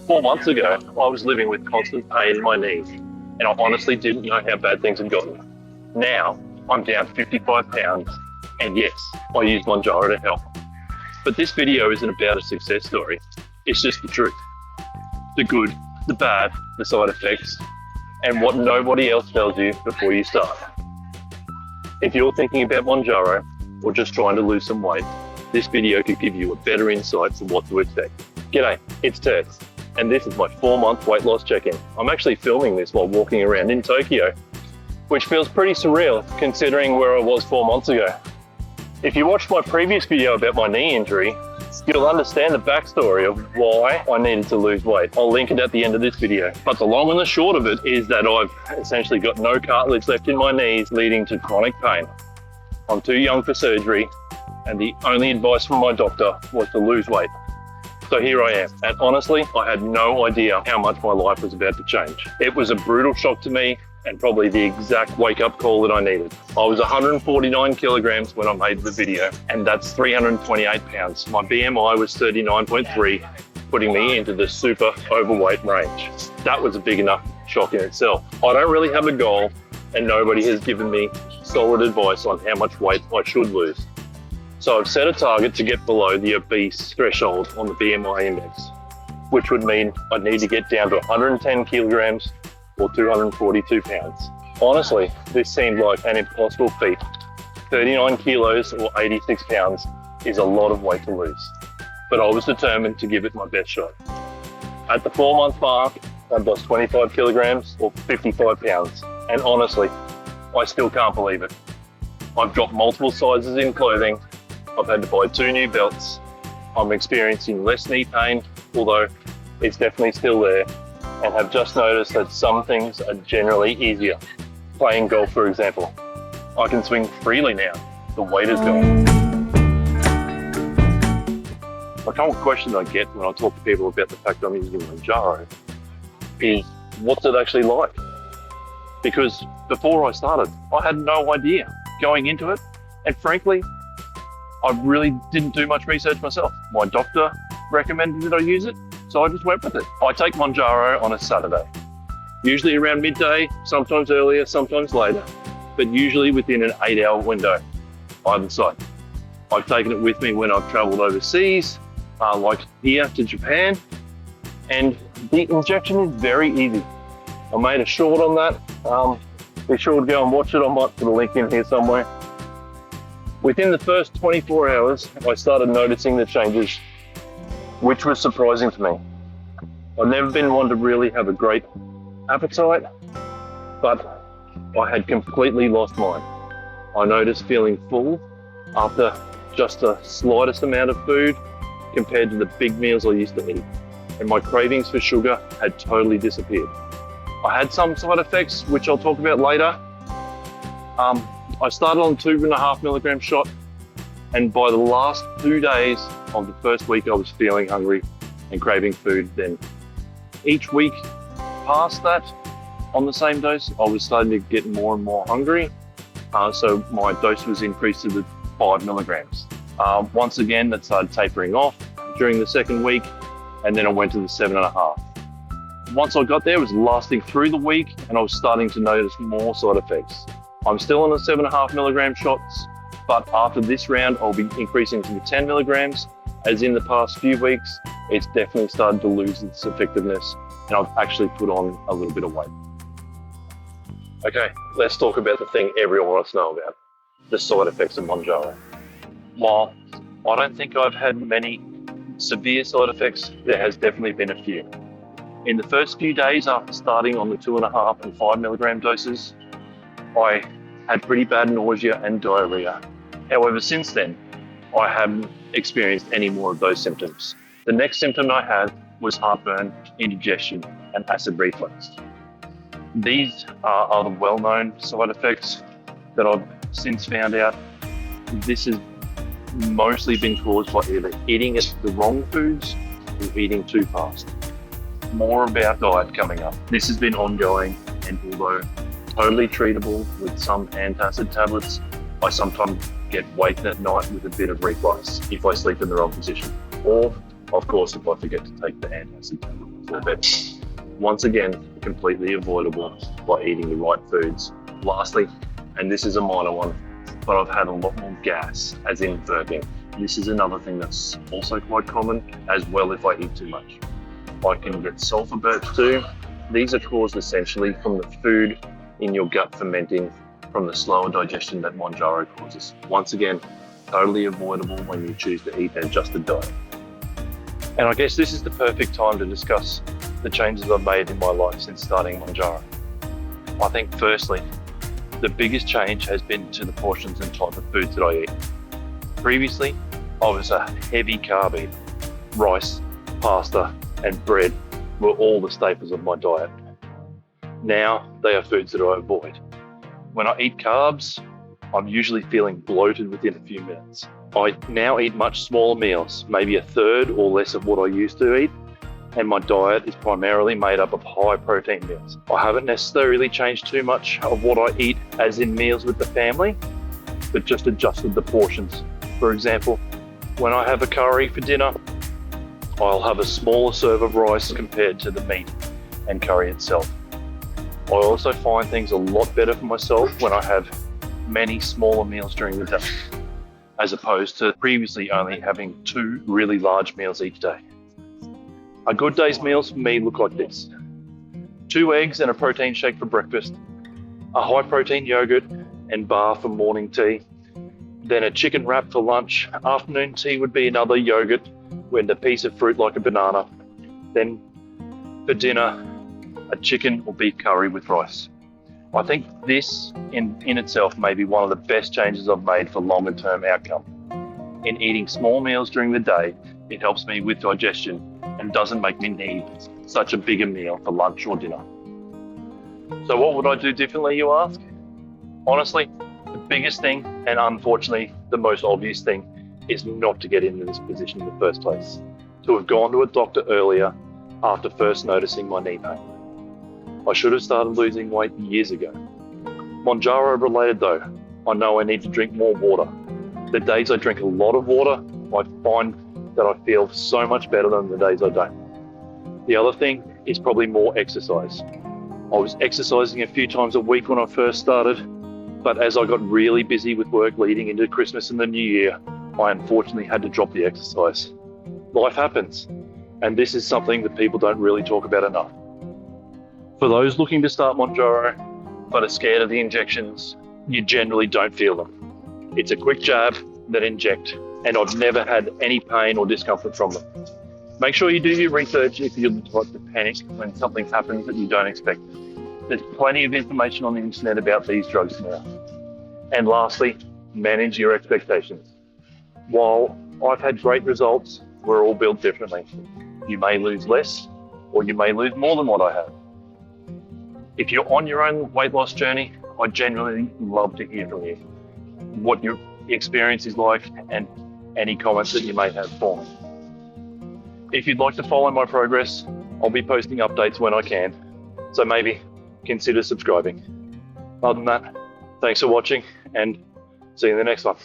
4 months ago, I was living with constant pain in my knees, and I honestly didn't know how bad things had gotten. Now, I'm down 55 pounds, and yes, I use Mounjaro to help. But this video isn't about a success story, it's just the truth. The good, the bad, the side effects, and what nobody else tells you before you start. If you're thinking about Mounjaro, or just trying to lose some weight, this video could give you a better insight to what to expect. G'day, it's Tess, and this is my 4-month weight loss check-in. I'm actually filming this while walking around in Tokyo, which feels pretty surreal considering where I was 4 months ago. If you watched my previous video about my knee injury, you'll understand the backstory of why I needed to lose weight. I'll link it at the end of this video. But the long and the short of it is that I've essentially got no cartilage left in my knees, leading to chronic pain. I'm too young for surgery, and the only advice from my doctor was to lose weight. So here I am, and honestly, I had no idea how much my life was about to change. It was a brutal shock to me, and probably the exact wake-up call that I needed. I was 149 kilograms when I made the video, and that's 328 pounds. My BMI was 39.3, putting me into the super overweight range. That was a big enough shock in itself. I don't really have a goal, and nobody has given me solid advice on how much weight I should lose. So I've set a target to get below the obese threshold on the BMI index, which would mean I'd need to get down to 110 kilograms or 242 pounds. Honestly, this seemed like an impossible feat. 39 kilos or 86 pounds is a lot of weight to lose, but I was determined to give it my best shot. At the 4-month mark, I'd lost 25 kilograms or 55 pounds, and honestly, I still can't believe it. I've dropped multiple sizes in clothing, I've had to buy 2 new belts, I'm experiencing less knee pain, although it's definitely still there, and have just noticed that some things are generally easier. Playing golf, for example. I can swing freely now, the weight is gone. The common question I get when I talk to people about the fact I'm using Mounjaro is, what's it actually like? Because before I started, I had no idea going into it, and frankly, I really didn't do much research myself. My doctor recommended that I use it, so I just went with it. I take Mounjaro on a Saturday, usually around midday, sometimes earlier, sometimes later, but usually within an 8-hour window, either side. I've taken it with me when I've traveled overseas, like here to Japan, and the injection is very easy. I made a short on that. Be sure to go and watch it. I might put a link in here somewhere. Within the first 24 hours, I started noticing the changes, which was surprising to me. I've never been one to really have a great appetite, but I had completely lost mine. I noticed feeling full after just the slightest amount of food compared to the big meals I used to eat, and my cravings for sugar had totally disappeared. I had some side effects, which I'll talk about later. I started on 2.5 milligram shot, and by the last 2 days of the first week, I was feeling hungry and craving food. Then each week past that, on the same dose, I was starting to get more and more hungry. So my dose was increased to the 5 milligrams. Once again, that started tapering off during the second week, and then I went to the 7.5. Once I got there, it was lasting through the week, and I was starting to notice more side effects. I'm still on the 7.5 milligram shots, but after this round, I'll be increasing to the 10 milligrams. As in the past few weeks, it's definitely started to lose its effectiveness, and I've actually put on a little bit of weight. Okay, let's talk about the thing everyone wants to know about, the side effects of Mounjaro. While I don't think I've had many severe side effects, there has definitely been a few. In the first few days after starting on the 2.5 and 5 milligram doses, I had pretty bad nausea and diarrhea. However, since then, I haven't experienced any more of those symptoms. The next symptom I had was heartburn, indigestion, and acid reflux. These are the well-known side effects that I've since found out. This has mostly been caused by either eating the wrong foods or eating too fast. More about diet coming up. This has been ongoing, and although totally treatable with some antacid tablets, I sometimes get waked at night with a bit of reflux if I sleep in the wrong position, or Of course, if I forget to take the antacid tablet before bed. Once again, completely avoidable by eating the right foods. Lastly, and this is a minor one, but I've had a lot more gas, as in burping. This is another thing that's also quite common, as well if I eat too much. I can get sulfur burps too. These are caused essentially from the food in your gut fermenting from the slower digestion that Mounjaro causes. Once again, totally avoidable when you choose to eat an adjusted diet. And I guess this is the perfect time to discuss the changes I've made in my life since starting Mounjaro. I think firstly, the biggest change has been to the portions and type of foods that I eat. Previously, I was a heavy carb eater. Rice, pasta, and bread were all the staples of my diet. Now, they are foods that I avoid. When I eat carbs, I'm usually feeling bloated within a few minutes. I now eat much smaller meals, maybe a third or less of what I used to eat, and my diet is primarily made up of high protein meals. I haven't necessarily changed too much of what I eat as in meals with the family, but just adjusted the portions. For example, when I have a curry for dinner, I'll have a smaller serve of rice compared to the meat and curry itself. I also find things a lot better for myself when I have many smaller meals during the day, as opposed to previously only having 2 really large meals each day. A good day's meals for me look like this: 2 eggs and a protein shake for breakfast, a high protein yogurt and bar for morning tea, then a chicken wrap for lunch. Afternoon tea would be another yogurt with a piece of fruit like a banana. Then for dinner, a chicken or beef curry with rice. I think this in itself may be one of the best changes I've made for longer term outcome. In eating small meals during the day, it helps me with digestion and doesn't make me need such a bigger meal for lunch or dinner. So what would I do differently, you ask? Honestly, the biggest thing, and unfortunately the most obvious thing, is not to get into this position in the first place. To have gone to a doctor earlier after first noticing my knee pain. I should have started losing weight years ago. Mounjaro related though, I know I need to drink more water. The days I drink a lot of water, I find that I feel so much better than the days I don't. The other thing is probably more exercise. I was exercising a few times a week when I first started, but as I got really busy with work leading into Christmas and the New Year, I unfortunately had to drop the exercise. Life happens, and this is something that people don't really talk about enough. For those looking to start Mounjaro, but are scared of the injections, you generally don't feel them. It's a quick jab, then inject, and I've never had any pain or discomfort from them. Make sure you do your research if you're the type to panic when something happens that you don't expect. There's plenty of information on the internet about these drugs now. And lastly, manage your expectations. While I've had great results, we're all built differently. You may lose less, or you may lose more than what I have. If you're on your own weight loss journey, I genuinely love to hear from you, what your experience is like, and any comments that you may have for me. If you'd like to follow my progress, I'll be posting updates when I can, so maybe consider subscribing. Other than that, thanks for watching, and see you in the next one.